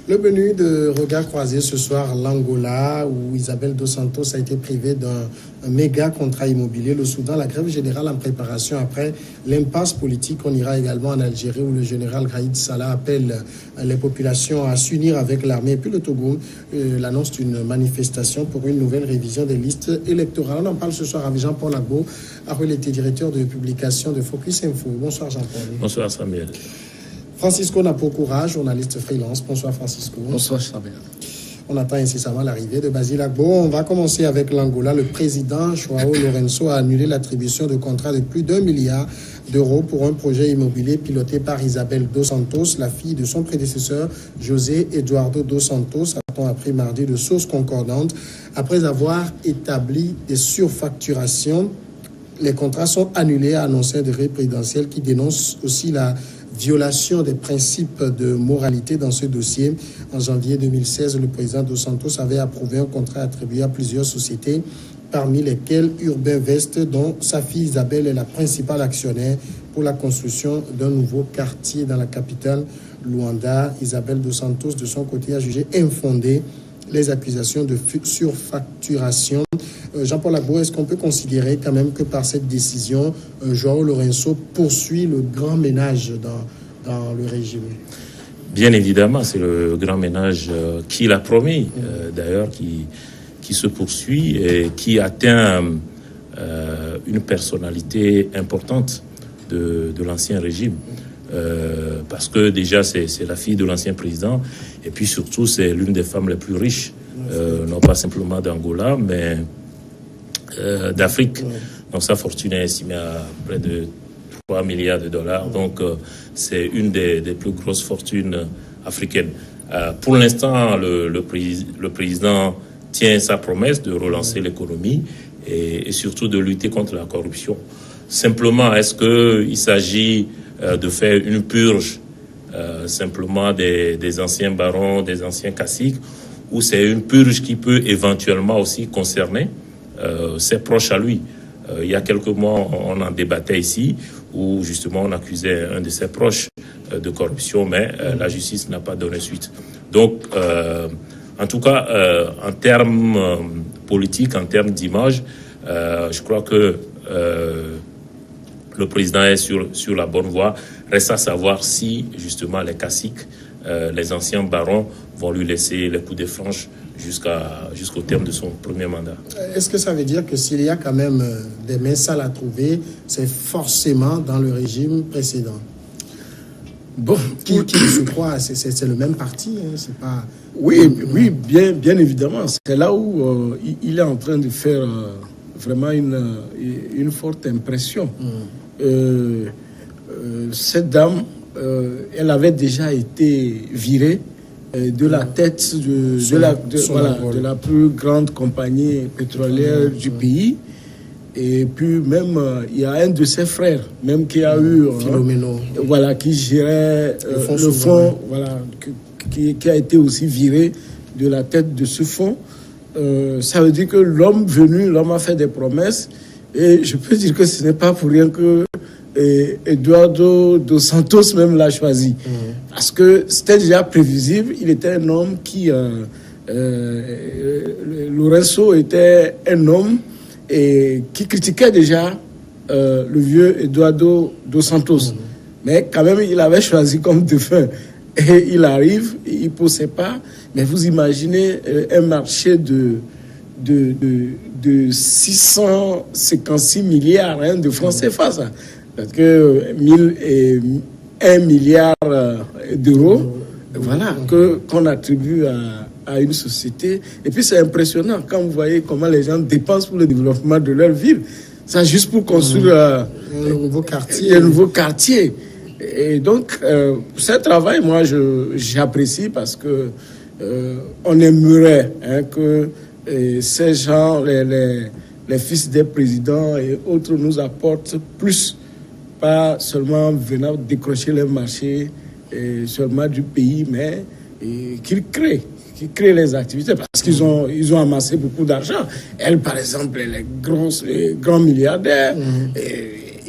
Le menu de regard croisé ce soir, l'Angola, où Isabel Dos Santos a été privée d'un méga contrat immobilier. Le Soudan, la grève générale en préparation après l'impasse politique. On ira également en Algérie, où le général Gaïd Salah appelle les populations à s'unir avec l'armée. Et puis le Togo, l'annonce d'une manifestation pour une nouvelle révision des listes électorales. On en parle ce soir avec Jean-Paul Agbo, était directeur de publication de Focus Info. Bonsoir Jean-Paul. Bonsoir Samuel. Francisco Napokoura, journaliste freelance. Bonsoir Francisco. Bonsoir Samuel. On attend incessamment l'arrivée de Basile Agbo. On va commencer avec l'Angola. Le président João Lourenço a annulé l'attribution de contrats de plus d'1 milliard d'euros pour un projet immobilier piloté par Isabel Dos Santos, la fille de son prédécesseur José Eduardo Dos Santos, a-t-on appris mardi de sources concordantes. Après avoir établi des surfacturations, les contrats sont annulés, a annoncé un décret présidentiel qui dénonce aussi la violation des principes de moralité dans ce dossier. En janvier 2016, le président Dos Santos avait approuvé un contrat attribué à plusieurs sociétés, parmi lesquelles Urbain Vest, dont sa fille Isabelle est la principale actionnaire pour la construction d'un nouveau quartier dans la capitale Luanda. Isabelle Dos Santos, de son côté, a jugé infondées les accusations de surfacturation. Jean-Paul Agbo, est-ce qu'on peut considérer quand même que par cette décision, João Lourenço poursuit le grand ménage dans le régime? Bien évidemment, c'est le grand ménage qu'il a promis, d'ailleurs, qui se poursuit et qui atteint une personnalité importante de l'ancien régime. Parce que déjà, c'est la fille de l'ancien président, et puis surtout, c'est l'une des femmes les plus riches, non pas simplement d'Angola, mais d'Afrique. Donc sa fortune est estimée à près de 3 milliards de dollars. Donc c'est une des plus grosses fortunes africaines. Pour l'instant, le président tient sa promesse de relancer l'économie et surtout de lutter contre la corruption. Simplement, est-ce qu'il s'agit de faire une purge simplement des anciens barons, des anciens caciques, ou c'est une purge qui peut éventuellement aussi concerner ses proches à lui? Il y a quelques mois, on en débattait ici, où justement on accusait un de ses proches de corruption, mais la justice n'a pas donné suite. Donc, en tout cas, en termes politiques, en termes d'image, je crois que le président est sur la bonne voie. Reste à savoir si, justement, les caciques, les anciens barons, vont lui laisser les coups de franche jusqu'au terme de son premier mandat. Est-ce que ça veut dire que s'il y a quand même des mains sales à trouver, c'est forcément dans le régime précédent? Bon, qui je crois, c'est le même parti, hein, c'est pas... Oui, bien évidemment. C'est là où il est en train de faire vraiment une forte impression. Cette dame, elle avait déjà été virée de la tête de la plus grande compagnie pétrolière du pays. Et puis même, il y a un de ses frères, même qui a eu... qui gérait le fonds, qui a été aussi viré de la tête de ce fonds. Ça veut dire que l'homme a fait des promesses. Et je peux dire que ce n'est pas pour rien que Eduardo Dos Santos même l'a choisi. Parce que c'était déjà prévisible. Il était un homme qui... Lourenço était un homme qui critiquait déjà le vieux Eduardo Dos Santos. Mais quand même, il avait choisi comme défunt. Et il arrive, il pose ses pas. Mais vous imaginez un marché de 656 milliards de francs CFA, ça. Parce que 1 milliard d'euros, voilà, qu'on attribue à une société. Et puis c'est impressionnant quand vous voyez comment les gens dépensent pour le développement de leur ville. Ça juste pour construire un nouveau quartier. Et donc, ce travail, moi, j'apprécie parce que on aimerait que ces gens, les fils des présidents et autres nous apportent plus, pas seulement venant décrocher les marchés seulement du pays, mais qu'ils créent les activités parce qu'ils ont amassé beaucoup d'argent. Elle, par exemple, les grands milliardaires,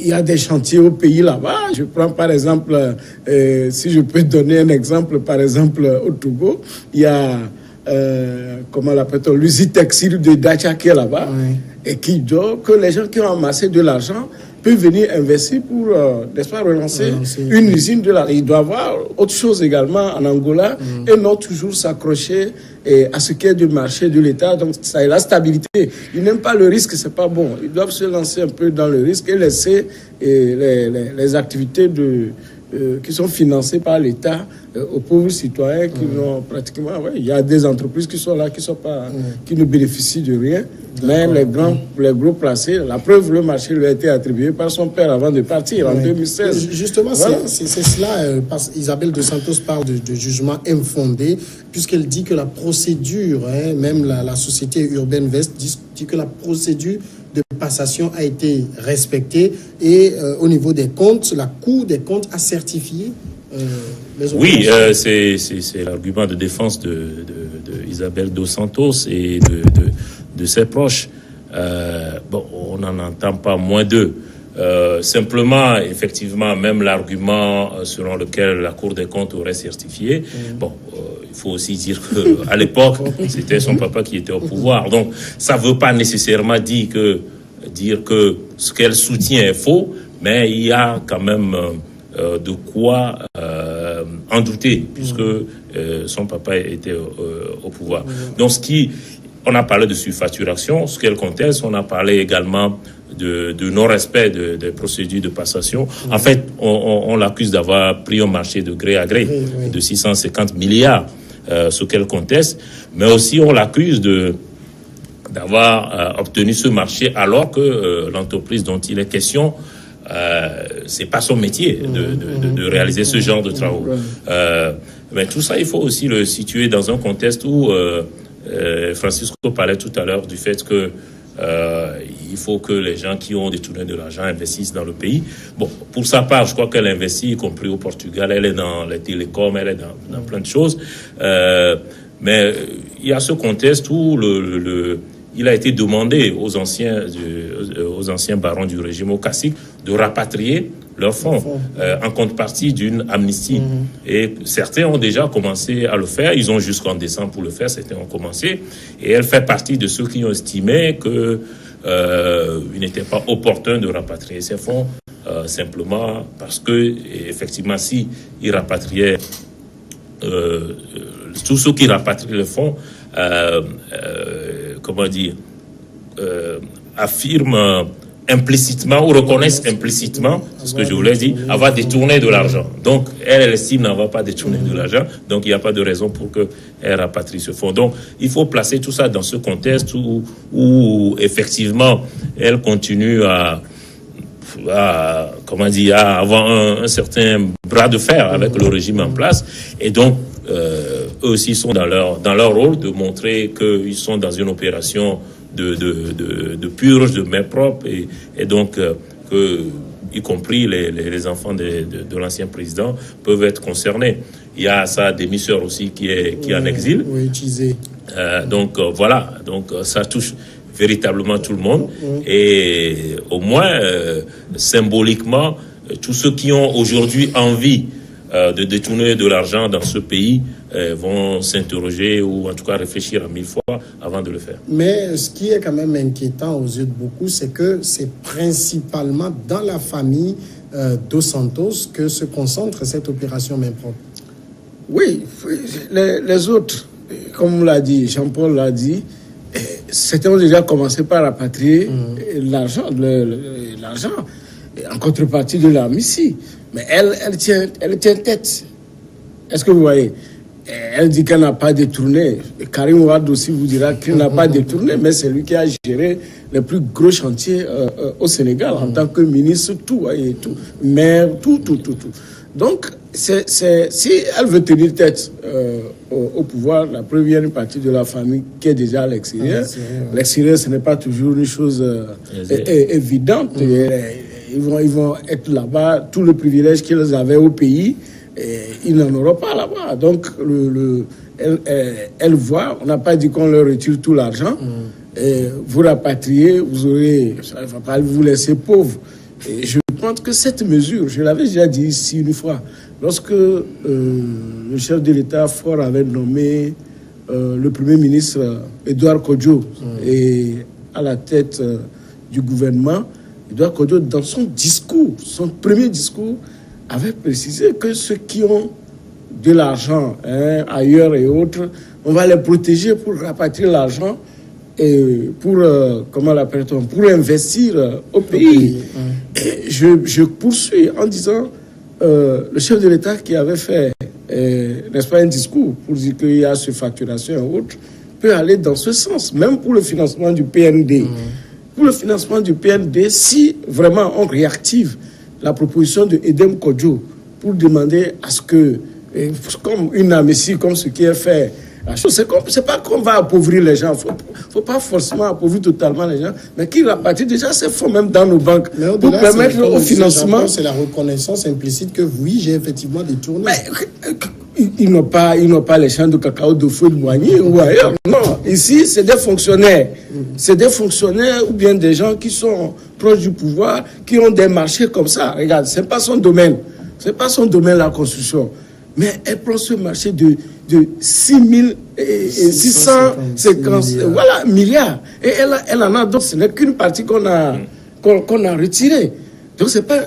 il y a des chantiers au pays là-bas. Je prends par exemple, si je peux donner un exemple, par exemple au Togo, il y a, comment l'appelle-t-on, l'usine textile de Dacha qui est là-bas, et qui dit que les gens qui ont amassé de l'argent peuvent venir investir pour, n'est-ce pas, relancer une usine de l'argent. Il doit y avoir autre chose également en Angola, et non toujours s'accrocher à ce qui est du marché de l'État. Donc, ça est la stabilité. Ils n'aiment pas le risque, c'est pas bon. Ils doivent se lancer un peu dans le risque et laisser les activités qui sont financées par l'État aux pauvres citoyens qui n'ont pratiquement... il y a des entreprises qui sont là, qui ne bénéficient de rien. Mais les gros placés, la preuve, le marché lui a été attribué par son père avant de partir en 2016. Justement, voilà. c'est cela. Isabelle Dos Santos parle de jugement infondé, puisqu'elle dit que la procédure, même la société Urbaine Vest dit que la procédure de passation a été respectée et au niveau des comptes, la Cour des comptes a certifié les oui, c'est l'argument de défense de Isabelle Dos Santos et de ses proches. Bon, on n'en entend pas moins d'eux. Simplement, effectivement, même l'argument selon lequel la Cour des comptes aurait certifié, bon, il faut aussi dire qu'à l'époque, c'était son papa qui était au pouvoir. Donc, ça ne veut pas nécessairement dire que ce qu'elle soutient est faux, mais il y a quand même de quoi en douter, puisque son papa était au pouvoir. Donc, on a parlé de surfacturation, ce qu'elle conteste, on a parlé également de non-respect des procédures de passation. En fait, on l'accuse d'avoir pris un marché de gré à gré de 650 milliards, ce qu'elle conteste, mais aussi on l'accuse d'avoir obtenu ce marché alors que l'entreprise dont il est question, c'est pas son métier de réaliser ce genre de travaux. Mais tout ça, il faut aussi le situer dans un contexte où Francisco parlait tout à l'heure du fait que il faut que les gens qui ont détourné de l'argent investissent dans le pays. Bon, pour sa part, je crois qu'elle investit, y compris au Portugal. Elle est dans les télécoms, elle est dans plein de choses. Mais il y a ce contexte où il a été demandé aux anciens barons du régime, aux caciques, de rapatrier leurs fonds en contrepartie d'une amnistie. Et certains ont déjà commencé à le faire. Ils ont jusqu'en décembre pour le faire. Certains ont commencé. Et elle fait partie de ceux qui ont estimé qu'il n'était pas opportun de rapatrier ces fonds, simplement parce que, effectivement, si ils rapatriaient tous ceux qui rapatrient les fonds, affirment implicitement ou reconnaissent implicitement, ce que je vous l'ai dit, avoir détourné de l'argent. Donc, elle estime n'avoir pas détourné de l'argent, donc il n'y a pas de raison pour qu'elle rapatrie ce fonds. Donc, il faut placer tout ça dans ce contexte où effectivement, elle continue à avoir un certain bras de fer avec le régime en place, et donc eux aussi sont dans leur rôle de montrer qu'ils sont dans une opération de purge, de main propre, et donc que y compris les enfants de l'ancien président peuvent être concernés. Il y a sa demi-sœur aussi qui est en exil. Oui, utilisé. Donc voilà, donc ça touche véritablement tout le monde, et au moins symboliquement, tous ceux qui ont aujourd'hui envie de détourner de l'argent dans ce pays vont s'interroger ou en tout cas réfléchir à 1000 fois avant de le faire. Mais ce qui est quand même inquiétant aux yeux de beaucoup, c'est que c'est principalement dans la famille Dos Santos que se concentre cette opération main propre. Oui, les autres, comme l'a dit, Jean-Paul l'a dit, certains ont déjà commencé par rapatrier l'argent en contrepartie de l'amnistie. Mais elle tient tête. Est-ce que vous voyez? Elle dit qu'elle n'a pas détourné. Karim Wade aussi vous dira qu'il n'a pas détourné, mais c'est lui qui a géré les plus gros chantiers au Sénégal en tant que ministre, tout, maire, tout. Donc, si elle veut tenir tête au pouvoir, la première partie de la famille qui est déjà à l'extérieur, l'extérieur, ce n'est pas toujours une chose évidente. Ils vont être là-bas, tout le privilège qu'ils avaient au pays, ils n'en auront pas là-bas. Donc, elle voit, on n'a pas dit qu'on leur retire tout l'argent, vous rapatriez, vous aurez, ça ne va pas vous laisser pauvre. Et je pense que cette mesure, je l'avais déjà dit ici une fois, lorsque le chef de l'État fort avait nommé le Premier ministre Edouard Kodjo et à la tête du gouvernement, Edouard Kodjo, dans son discours, son premier discours, avait précisé que ceux qui ont de l'argent ailleurs et autres, on va les protéger pour rapatrier l'argent et pour, comment l'appelle-t-on, pour investir au pays. Et je poursuis en disant, le chef de l'État qui avait fait, n'est-ce pas, un discours pour dire qu'il y a surfacturation et autres, peut aller dans ce sens, même pour le financement du PND. Pour le financement du PND, si vraiment on réactive la proposition de Edem Kodjo pour demander à ce que, comme une amnistie, comme ce qui est fait, c'est pas qu'on va appauvrir les gens, faut pas forcément appauvrir totalement les gens, mais qu'ils rapatient déjà ces fonds même dans nos banques pour permettre au financement. C'est la reconnaissance implicite que oui, j'ai effectivement détourné. Mais ils n'ont pas les champs de cacao de feu de Moigny ou ailleurs. Non, ici c'est des fonctionnaires. C'est des fonctionnaires ou bien des gens qui sont proches du pouvoir, qui ont des marchés comme ça. Regarde, c'est pas son domaine. C'est pas son domaine la construction. Mais elle prend ce marché de 650 milliards. Et elle en a, donc ce n'est qu'une partie qu'on a retirée. Donc c'est pas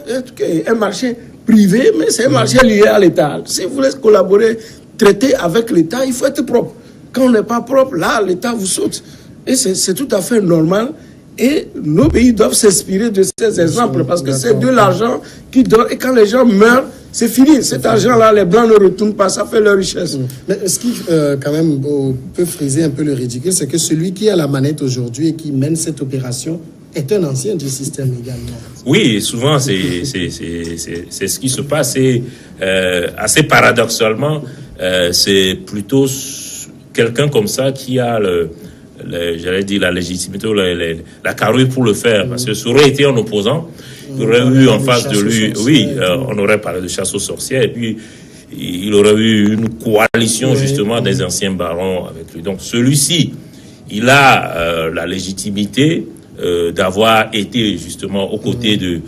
un marché privé, mais c'est un marché lié à l'État. Si vous voulez collaborer, traiter avec l'État, il faut être propre. Quand on n'est pas propre, là, l'État vous saute. Et c'est tout à fait normal. Et nos pays doivent s'inspirer de ces exemples parce que c'est de l'argent qui donne. Et quand les gens meurent, c'est fini. Cet argent-là, les Blancs ne retournent pas. Ça fait leur richesse. Mais ce qui, quand même, peut friser un peu le ridicule, c'est que celui qui a la manette aujourd'hui et qui mène cette opération est un ancien du système également. Oui, souvent, c'est ce qui se passe. Et assez paradoxalement, c'est plutôt quelqu'un comme ça qui a j'allais dire la légitimité ou la carrure pour le faire, parce que ça aurait été un opposant, il y aurait eu en face de lui, on aurait parlé de chasse aux sorcières, et puis il aurait eu une coalition justement des anciens barons avec lui. Donc celui-ci, il a la légitimité d'avoir été justement aux côtés du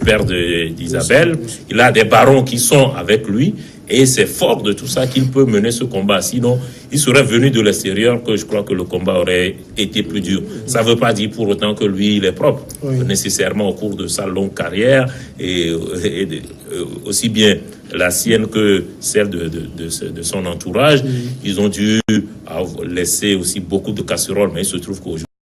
père d'Isabelle. Il a des barons qui sont avec lui. Et c'est fort de tout ça qu'il peut mener ce combat. Sinon, il serait venu de l'extérieur que je crois que le combat aurait été plus dur. Ça ne veut pas dire pour autant que lui, il est propre. Nécessairement au cours de sa longue carrière, et aussi bien la sienne que celle de son entourage, ils ont dû laisser aussi beaucoup de casseroles. Mais il se trouve qu'aujourd'hui,